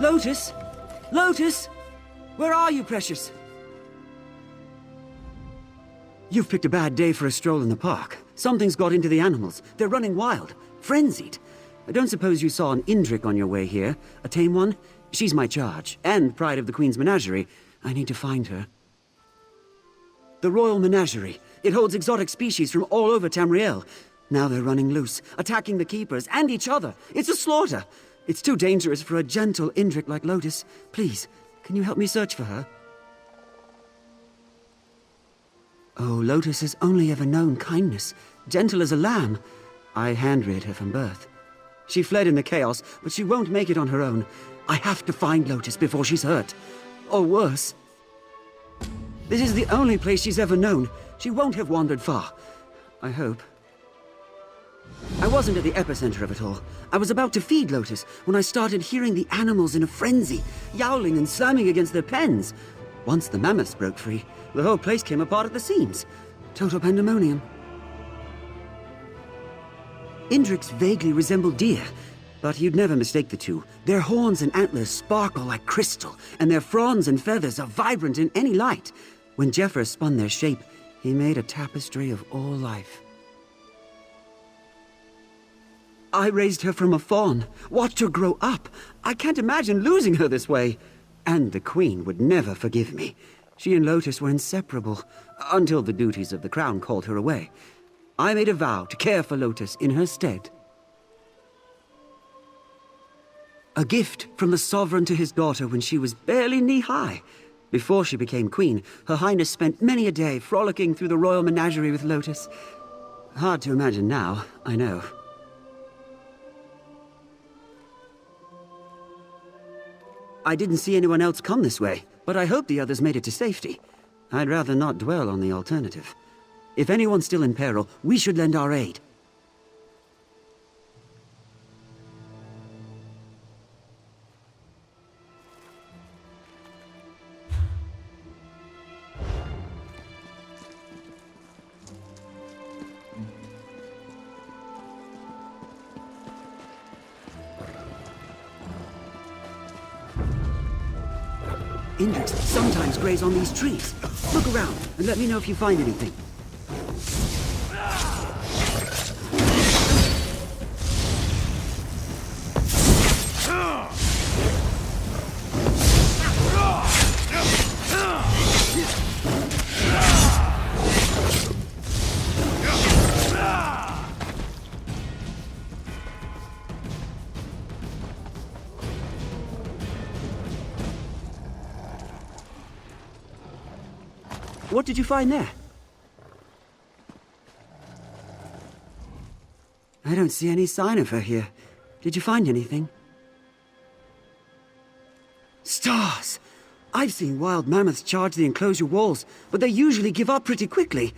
Lotus? Lotus? Where are you, precious? You've picked a bad day for a stroll in the park. Something's got into the animals. They're running wild, frenzied. I don't suppose you saw an indrik on your way here, a tame one? She's my charge, and pride of the Queen's Menagerie. I need to find her. The Royal Menagerie. It holds exotic species from all over Tamriel. Now they're running loose, attacking the keepers and each other. It's a slaughter. It's too dangerous for a gentle indrik like Lotus. Please, can you help me search for her? Oh, Lotus has only ever known kindness, gentle as a lamb. I hand-reared her from birth. She fled in the chaos, but she won't make it on her own. I have to find Lotus before she's hurt. Or worse. This is the only place she's ever known. She won't have wandered far. I hope. I wasn't at the epicenter of it all. I was about to feed Lotus when I started hearing the animals in a frenzy, yowling and slamming against their pens. Once the mammoths broke free, the whole place came apart at the seams. Total pandemonium. Indriks vaguely resemble deer, but you'd never mistake the two. Their horns and antlers sparkle like crystal, and their fronds and feathers are vibrant in any light. When Jeffers spun their shape, he made a tapestry of all life. I raised her from a fawn, watched her grow up. I can't imagine losing her this way. And the Queen would never forgive me. She and Lotus were inseparable, until the duties of the crown called her away. I made a vow to care for Lotus in her stead. A gift from the sovereign to his daughter when she was barely knee-high. Before she became queen, Her Highness spent many a day frolicking through the Royal Menagerie with Lotus. Hard to imagine now, I know. I didn't see anyone else come this way, but I hope the others made it to safety. I'd rather not dwell on the alternative. If anyone's still in peril, we should lend our aid. Indriks sometimes graze on these trees. Look around and let me know if you find anything. What did you find there? I don't see any sign of her here. Did you find anything? Stars! I've seen wild mammoths charge the enclosure walls, but they usually give up pretty quickly.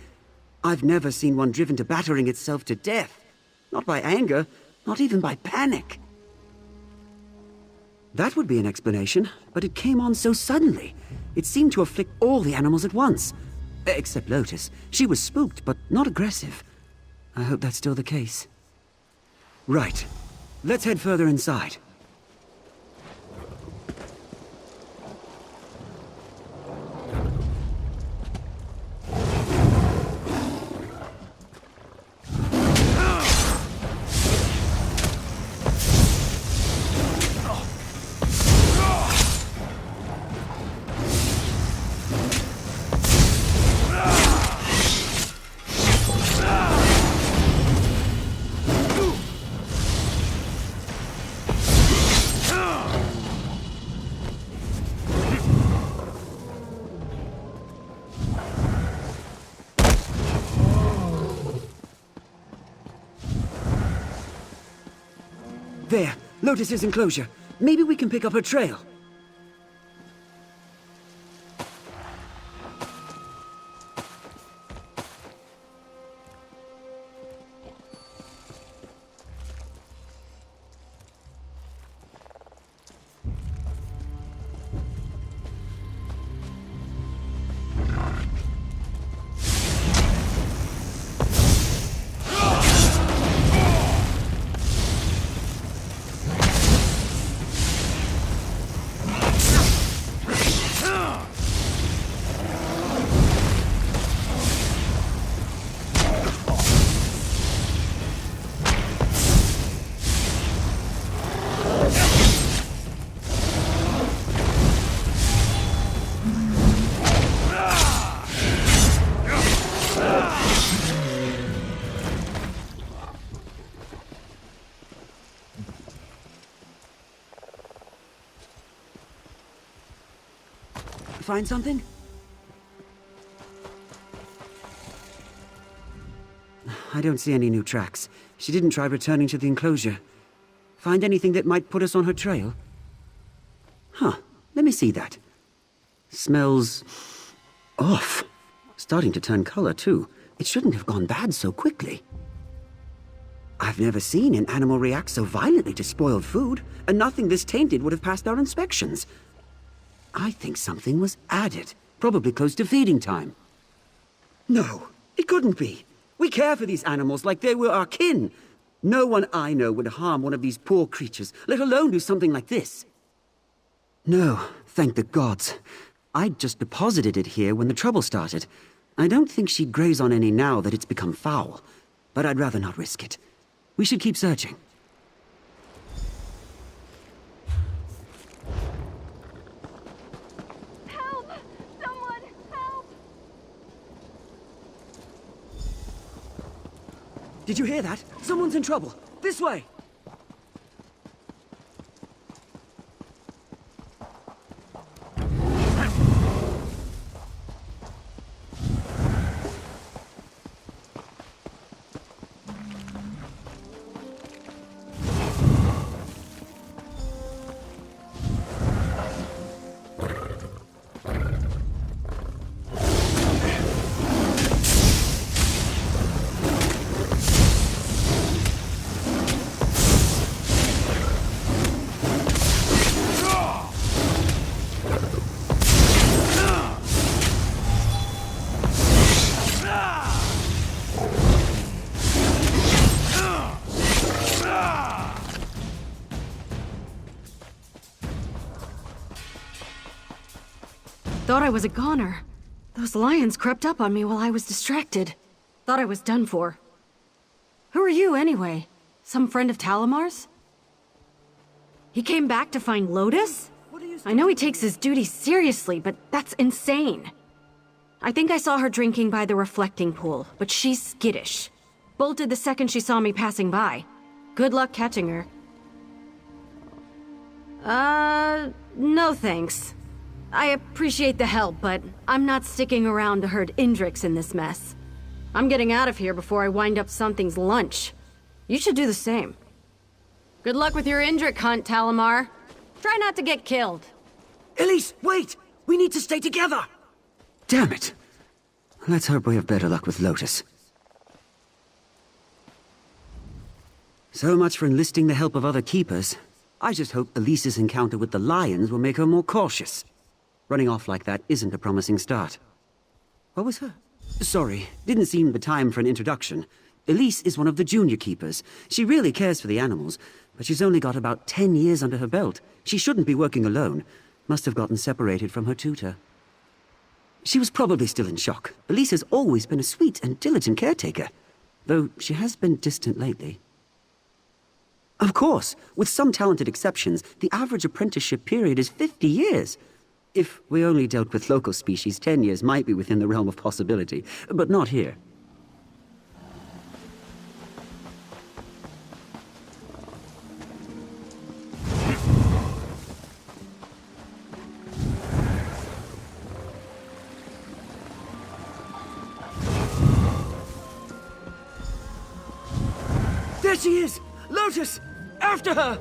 I've never seen one driven to battering itself to death. Not by anger, not even by panic. That would be an explanation, but it came on so suddenly. It seemed to afflict all the animals at once. Except Lotus. She was spooked, but not aggressive. I hope that's still the case. Right. Let's head further inside. There, Lotus's enclosure. Maybe we can pick up her trail. Find something? I don't see any new tracks. She didn't try returning to the enclosure. Find anything that might put us on her trail? Huh, let me see that. Smells... off. Starting to turn color, too. It shouldn't have gone bad so quickly. I've never seen an animal react so violently to spoiled food, and nothing this tainted would have passed our inspections. I think something was added, probably close to feeding time. No, it couldn't be. We care for these animals like they were our kin. No one I know would harm one of these poor creatures, let alone do something like this. No, thank the gods. I'd just deposited it here when the trouble started. I don't think she'd graze on any now that it's become foul, but I'd rather not risk it. We should keep searching. Help! Someone, help! Did you hear that? Someone's in trouble. This way! Thought I was a goner. Those lions crept up on me while I was distracted. Thought I was done for. Who are you, anyway? Some friend of Talamar's? He came back to find Lotus? I know he takes his duties seriously, but that's insane. I think I saw her drinking by the reflecting pool, but she's skittish. Bolted the second she saw me passing by. Good luck catching her. No thanks. I appreciate the help, but I'm not sticking around to herd indriks in this mess. I'm getting out of here before I wind up something's lunch. You should do the same. Good luck with your indrik hunt, Talamar. Try not to get killed. Elise, wait! We need to stay together! Damn it! Let's hope we have better luck with Lotus. So much for enlisting the help of other keepers. I just hope Elise's encounter with the lions will make her more cautious. Running off like that isn't a promising start. What was her? Sorry, didn't seem the time for an introduction. Elise is one of the junior keepers. She really cares for the animals, but she's only got about 10 years under her belt. She shouldn't be working alone. Must have gotten separated from her tutor. She was probably still in shock. Elise has always been a sweet and diligent caretaker, though she has been distant lately. Of course, with some talented exceptions, the average apprenticeship period is 50 years. If we only dealt with local species, 10 years might be within the realm of possibility, but not here. There she is! Lotus! After her!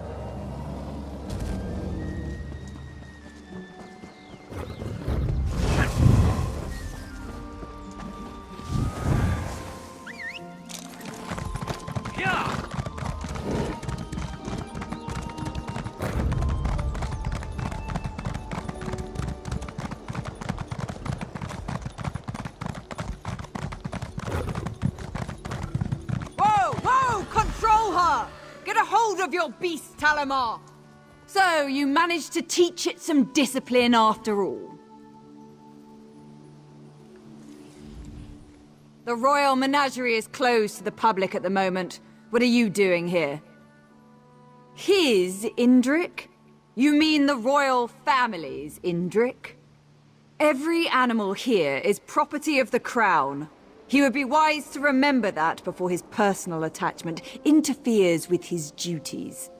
Of your beast, Talamar! So, you managed to teach it some discipline after all. The Royal Menagerie is closed to the public at the moment. What are you doing here? His indrik? You mean the royal family's indrik? Every animal here is property of the crown. He would be wise to remember that before his personal attachment interferes with his duties.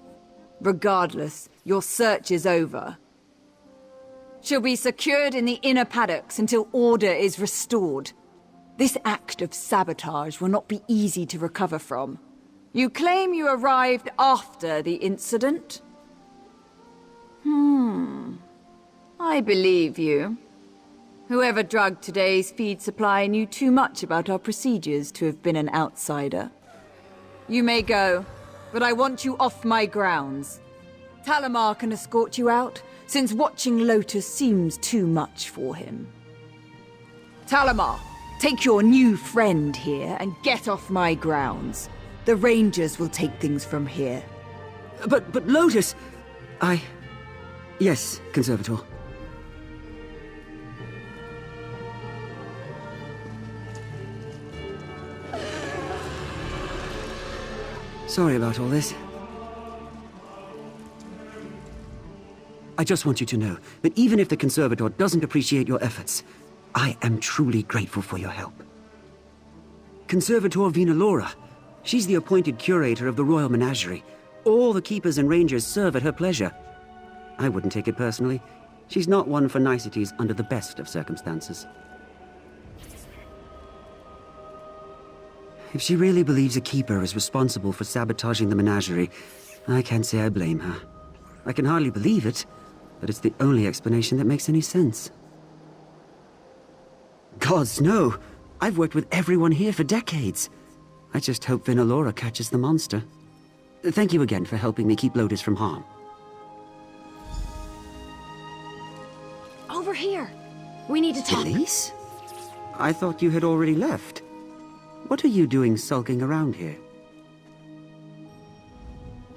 Regardless, your search is over. She'll be secured in the inner paddocks until order is restored. This act of sabotage will not be easy to recover from. You claim you arrived after the incident? I believe you. Whoever drugged today's feed supply knew too much about our procedures to have been an outsider. You may go, but I want you off my grounds. Talamar can escort you out, since watching Lotus seems too much for him. Talamar, take your new friend here and get off my grounds. The Rangers will take things from here. But Lotus... Yes, Conservator. Sorry about all this. I just want you to know that even if the Conservator doesn't appreciate your efforts, I am truly grateful for your help. Conservator Vinalora, she's the appointed curator of the Royal Menagerie. All the keepers and rangers serve at her pleasure. I wouldn't take it personally. She's not one for niceties under the best of circumstances. If she really believes a keeper is responsible for sabotaging the menagerie, I can't say I blame her. I can hardly believe it, but it's the only explanation that makes any sense. Gods, no! I've worked with everyone here for decades. I just hope Vinalora catches the monster. Thank you again for helping me keep Lotus from harm. Over here. We need to talk. Elise? I thought you had already left. What are you doing sulking around here?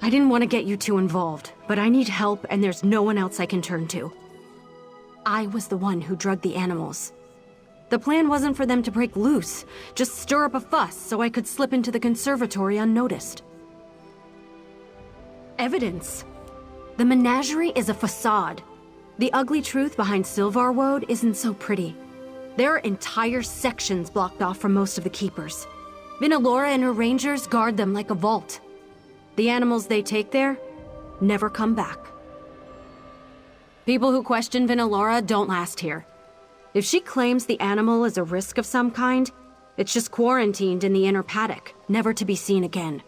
I didn't want to get you too involved, but I need help and there's no one else I can turn to. I was the one who drugged the animals. The plan wasn't for them to break loose, just stir up a fuss so I could slip into the conservatory unnoticed. Evidence. The menagerie is a facade. The ugly truth behind Sil-Var-Woad isn't so pretty. There are entire sections blocked off from most of the keepers. Vinalora and her rangers guard them like a vault. The animals they take there never come back. People who question Vinalora don't last here. If she claims the animal is a risk of some kind, it's just quarantined in the inner paddock, never to be seen again.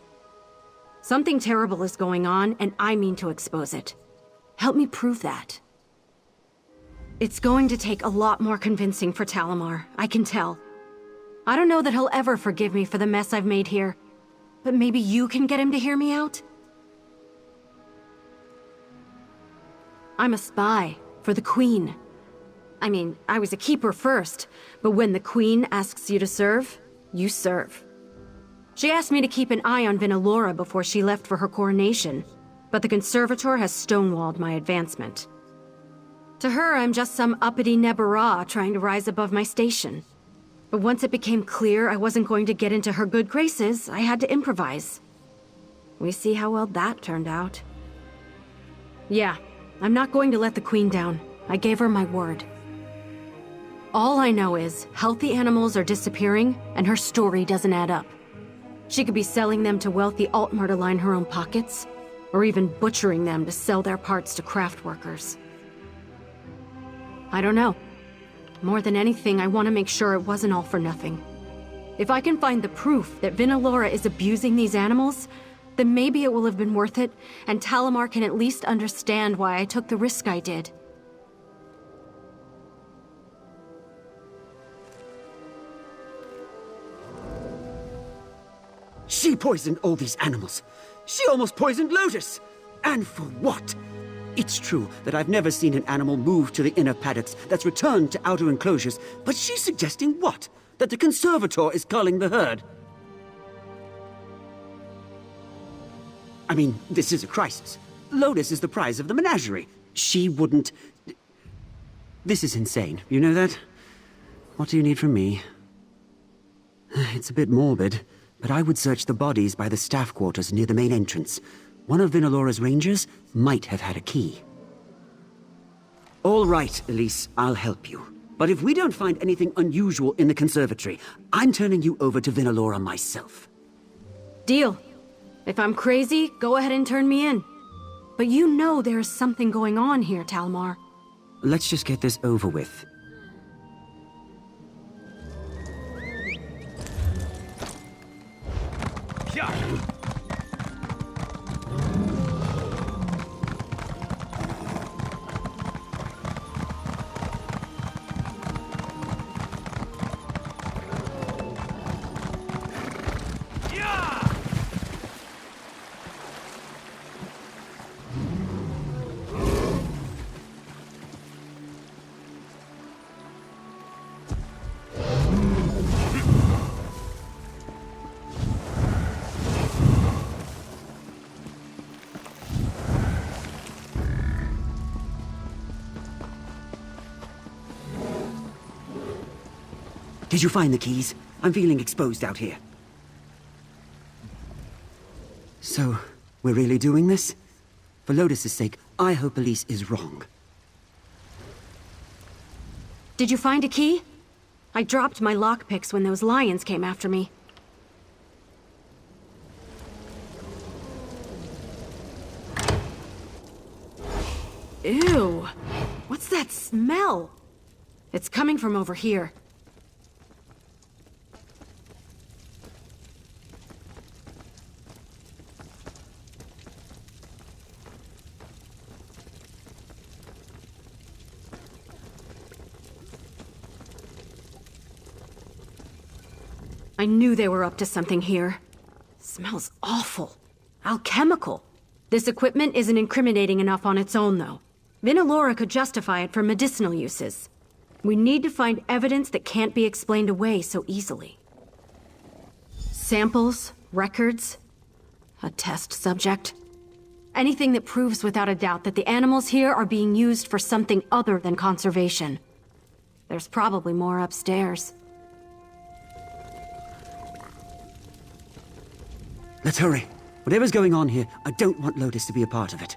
Something terrible is going on, and I mean to expose it. Help me prove that. It's going to take a lot more convincing for Talamar, I can tell. I don't know that he'll ever forgive me for the mess I've made here, but maybe you can get him to hear me out? I'm a spy for the Queen. I mean, I was a keeper first, but when the Queen asks you to serve, you serve. She asked me to keep an eye on Vinalora before she left for her coronation, but the Conservator has stonewalled my advancement. To her, I'm just some uppity Nebara trying to rise above my station. But once it became clear I wasn't going to get into her good graces, I had to improvise. We see how well that turned out. Yeah, I'm not going to let the Queen down. I gave her my word. All I know is, healthy animals are disappearing, and her story doesn't add up. She could be selling them to wealthy Altmer to line her own pockets, or even butchering them to sell their parts to craft workers. I don't know. More than anything, I want to make sure it wasn't all for nothing. If I can find the proof that Vinalora is abusing these animals, then maybe it will have been worth it, and Talamar can at least understand why I took the risk I did. She poisoned all these animals. She almost poisoned Lotus. And for what? It's true that I've never seen an animal move to the inner paddocks that's returned to outer enclosures, but she's suggesting what? That the Conservator is culling the herd? I mean, this is a crisis. Lotus is the prize of the menagerie. She wouldn't... This is insane, you know that? What do you need from me? It's a bit morbid, but I would search the bodies by the staff quarters near the main entrance. One of Vinalora's rangers might have had a key. All right, Elise, I'll help you. But if we don't find anything unusual in the conservatory, I'm turning you over to Vinalora myself. Deal. If I'm crazy, go ahead and turn me in. But you know there is something going on here, Talamar. Let's just get this over with. Did you find the keys? I'm feeling exposed out here. So, we're really doing this? For Lotus's sake, I hope Elise is wrong. Did you find a key? I dropped my lockpicks when those lions came after me. Ew! What's that smell? It's coming from over here. I knew they were up to something here. Smells awful. Alchemical. This equipment isn't incriminating enough on its own, though. Vinalora could justify it for medicinal uses. We need to find evidence that can't be explained away so easily. Samples, records, a test subject. Anything that proves without a doubt that the animals here are being used for something other than conservation. There's probably more upstairs. Let's hurry. Whatever's going on here, I don't want Lotus to be a part of it.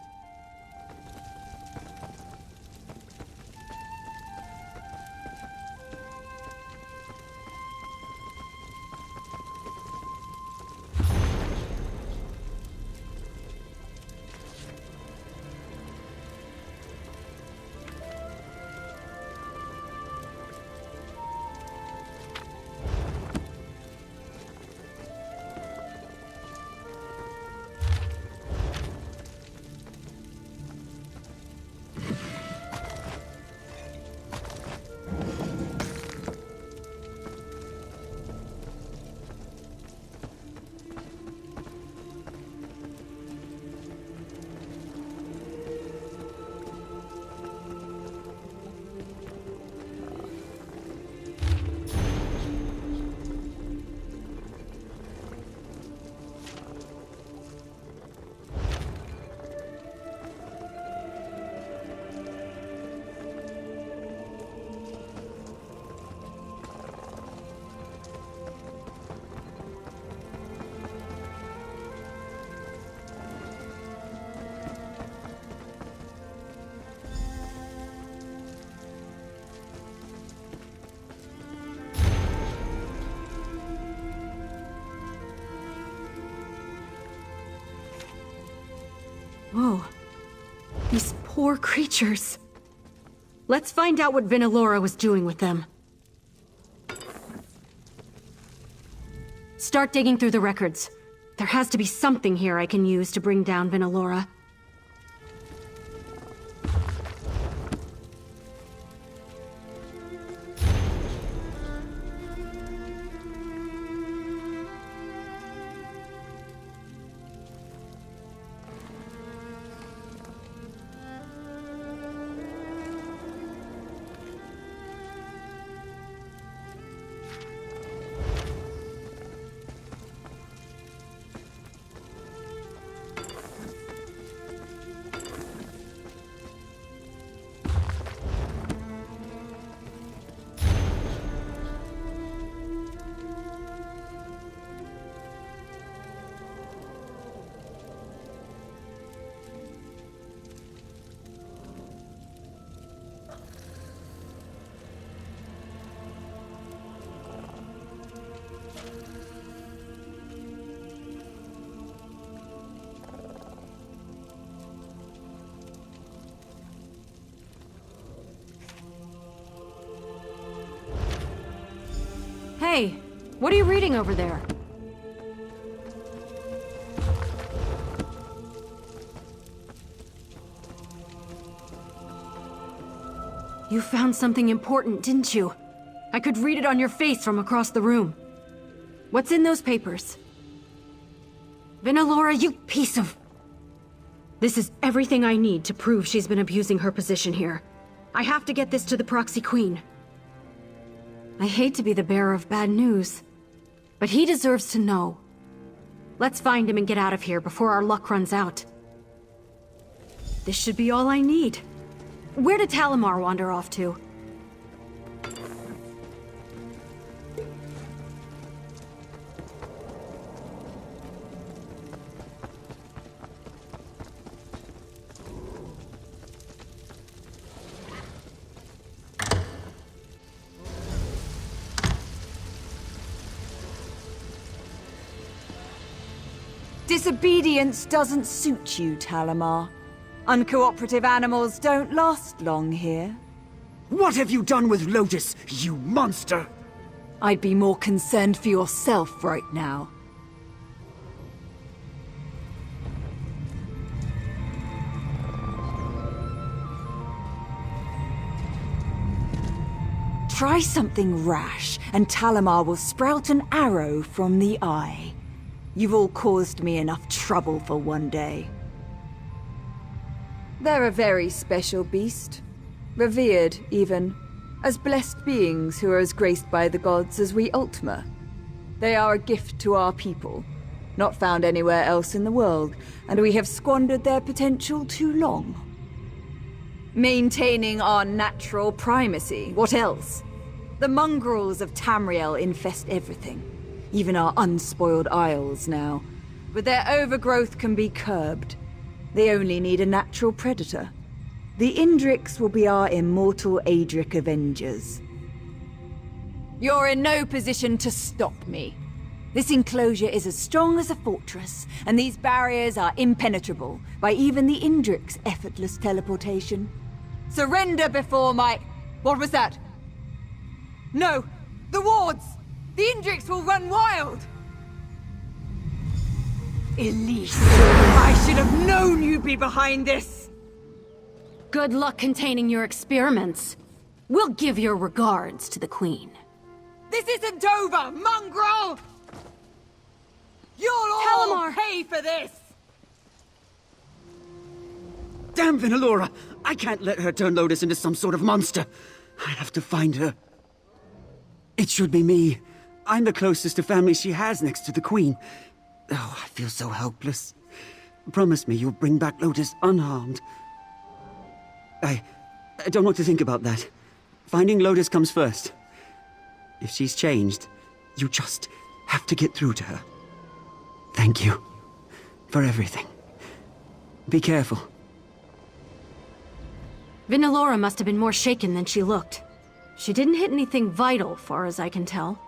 Whoa. These poor creatures. Let's find out what Vinalora was doing with them. Start digging through the records. There has to be something here I can use to bring down Vinalora. Hey, what are you reading over there? You found something important, didn't you? I could read it on your face from across the room. What's in those papers? Vinalora, you piece of... This is everything I need to prove she's been abusing her position here. I have to get this to the Proxy Queen. I hate to be the bearer of bad news, but he deserves to know. Let's find him and get out of here before our luck runs out. This should be all I need. Where did Talamar wander off to? Disobedience doesn't suit you, Talamar. Uncooperative animals don't last long here. What have you done with Lotus, you monster? I'd be more concerned for yourself right now. Try something rash, and Talamar will sprout an arrow from the eye. You've all caused me enough trouble for one day. They're a very special beast. Revered, even, as blessed beings who are as graced by the gods as we Ultima. They are a gift to our people, not found anywhere else in the world, and we have squandered their potential too long. Maintaining our natural primacy, what else? The mongrels of Tamriel infest everything. Even our unspoiled isles now. But their overgrowth can be curbed. They only need a natural predator. The Indriks will be our immortal Adric Avengers. You're in no position to stop me. This enclosure is as strong as a fortress, and these barriers are impenetrable by even the Indrik's effortless teleportation. Surrender before my... What was that? No! The wards! The Indriks will run wild! Elise, I should have known you'd be behind this! Good luck containing your experiments. We'll give your regards to the Queen. This isn't over, mongrel! You'll all Talamar! pay for this! Damn Vinalora! I can't let her turn Lotus into some sort of monster. I have to find her. It should be me. I'm the closest to family she has next to the Queen. Oh, I feel so helpless. Promise me you'll bring back Lotus unharmed. I don't want to think about that. Finding Lotus comes first. If she's changed, you just have to get through to her. Thank you for everything. Be careful. Vinalora must have been more shaken than she looked. She didn't hit anything vital, far as I can tell.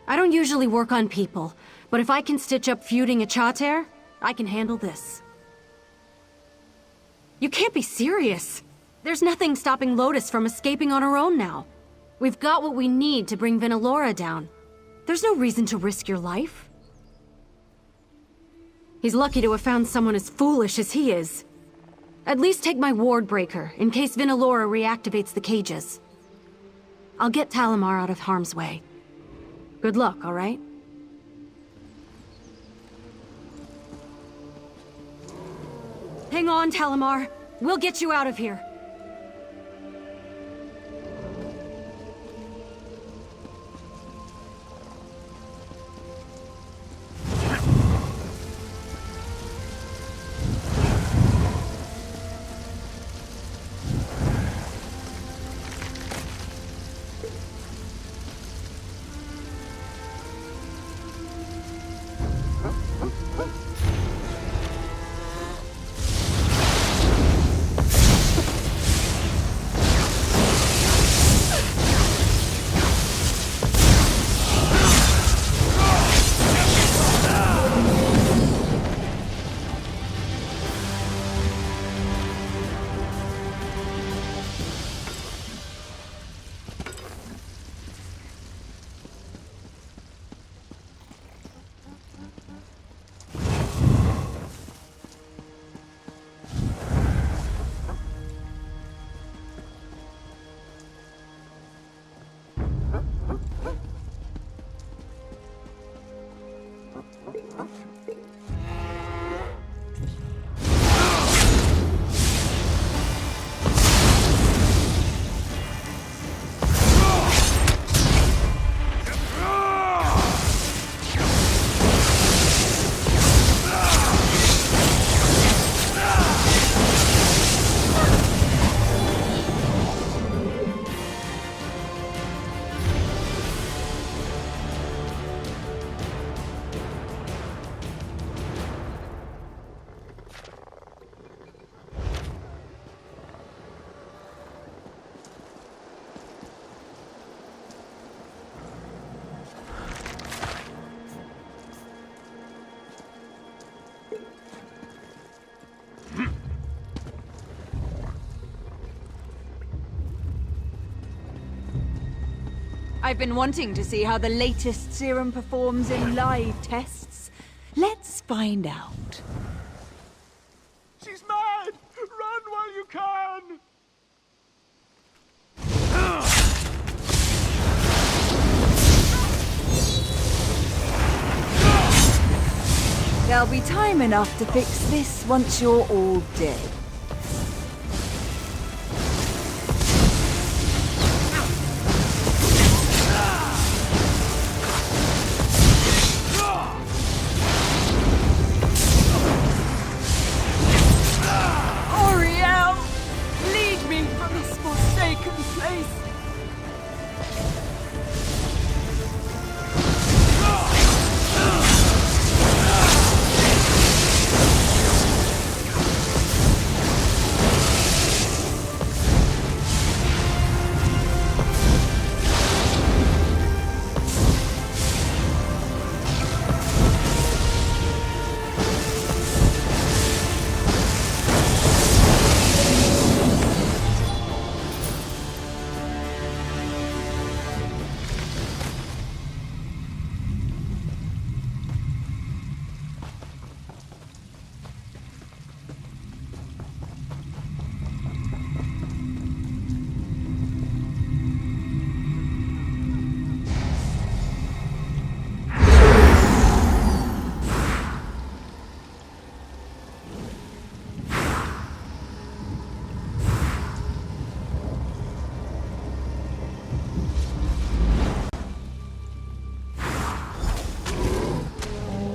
I don't usually work on people, but if I can stitch up feuding a Chater, I can handle this. You can't be serious. There's nothing stopping Lotus from escaping on her own now. We've got what we need to bring Vinalora down. There's no reason to risk your life. He's lucky to have found someone as foolish as he is. At least take my ward breaker, in case Vinalora reactivates the cages. I'll get Talamar out of harm's way. Good luck, all right? Hang on, Talamar. We'll get you out of here. I've been wanting to see how the latest serum performs in live tests. Let's find out. She's mad! Run while you can! There'll be time enough to fix this once you're all dead. Oriel! Lead me from this forsaken place!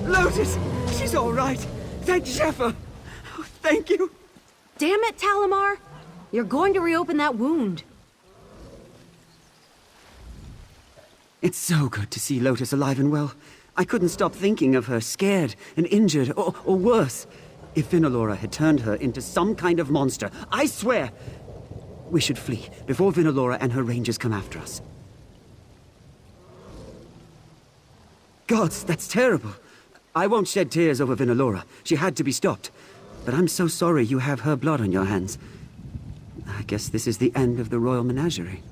Lotus! She's all right! Thank Zephyr! Oh, thank you! Damn it, Talamar! You're going to reopen that wound. It's so good to see Lotus alive and well. I couldn't stop thinking of her scared and injured, or worse. If Vinalora had turned her into some kind of monster, I swear! We should flee before Vinalora and her rangers come after us. Gods, that's terrible. I won't shed tears over Vinalora. She had to be stopped. But I'm so sorry you have her blood on your hands. I guess this is the end of the Royal Menagerie.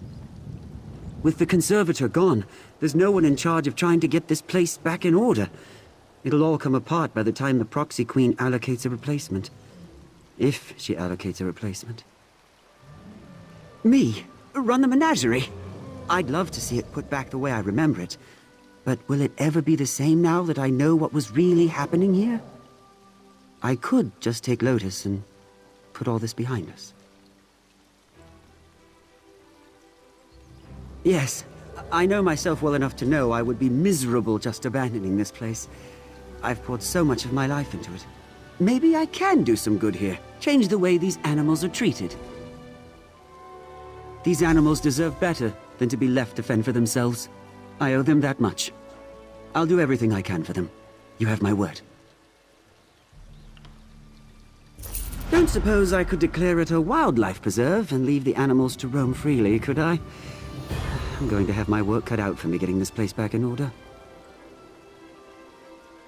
With the Conservator gone, there's no one in charge of trying to get this place back in order. It'll all come apart by the time the Proxy Queen allocates a replacement. If she allocates a replacement. Me? Run the menagerie? I'd love to see it put back the way I remember it. But will it ever be the same now that I know what was really happening here? I could just take Lotus and put all this behind us. Yes, I know myself well enough to know I would be miserable just abandoning this place. I've poured so much of my life into it. Maybe I can do some good here. Change the way these animals are treated. These animals deserve better than to be left to fend for themselves. I owe them that much. I'll do everything I can for them. You have my word. Don't suppose I could declare it a wildlife preserve and leave the animals to roam freely, could I? I'm going to have my work cut out for me getting this place back in order.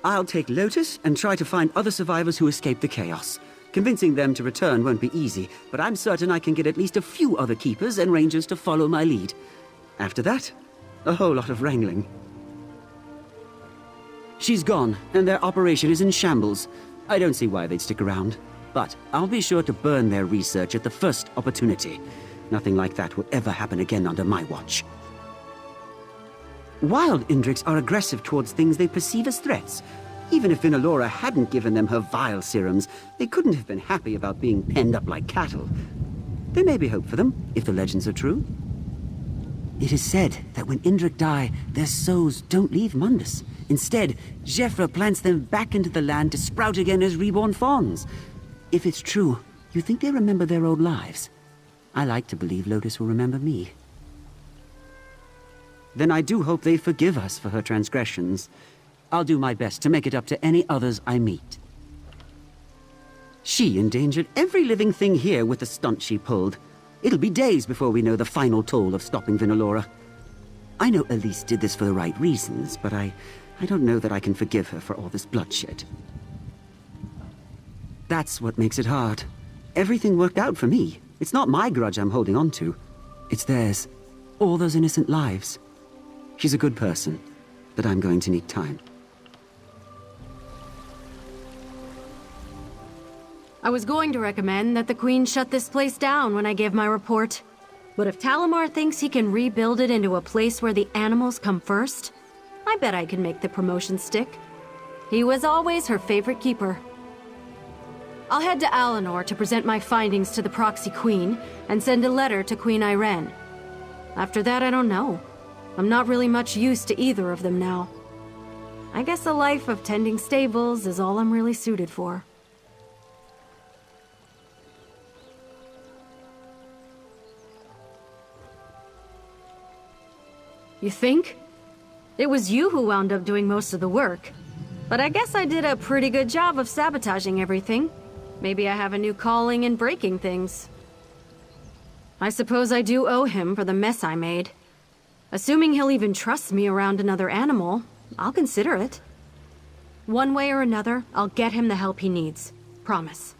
I'll take Lotus and try to find other survivors who escaped the chaos. Convincing them to return won't be easy, but I'm certain I can get at least a few other keepers and rangers to follow my lead. After that, a whole lot of wrangling. She's gone, and their operation is in shambles. I don't see why they'd stick around. But I'll be sure to burn their research at the first opportunity. Nothing like that will ever happen again under my watch. Wild indriks are aggressive towards things they perceive as threats. Even if Vinalora hadn't given them her vile serums, they couldn't have been happy about being penned up like cattle. There may be hope for them, if the legends are true. It is said that when Indrik die, their souls don't leave Mundus. Instead, Jeffra plants them back into the land to sprout again as reborn fawns. If it's true, you think they remember their old lives? I like to believe Lotus will remember me. Then I do hope they forgive us for her transgressions. I'll do my best to make it up to any others I meet. She endangered every living thing here with the stunt she pulled. It'll be days before we know the final toll of stopping Vinalora. I know Elise did this for the right reasons, but I don't know that I can forgive her for all this bloodshed. That's what makes it hard. Everything worked out for me. It's not my grudge I'm holding on to. It's theirs. All those innocent lives. She's a good person, but I'm going to need time. I was going to recommend that the Queen shut this place down when I gave my report. But if Talamar thinks he can rebuild it into a place where the animals come first, I bet I can make the promotion stick. He was always her favorite keeper. I'll head to Alinor to present my findings to the Proxy Queen and send a letter to Queen Irene. After that, I don't know. I'm not really much use to either of them now. I guess a life of tending stables is all I'm really suited for. You think? It was you who wound up doing most of the work. But I guess I did a pretty good job of sabotaging everything. Maybe I have a new calling in breaking things. I suppose I do owe him for the mess I made. Assuming he'll even trust me around another animal, I'll consider it. One way or another, I'll get him the help he needs. Promise.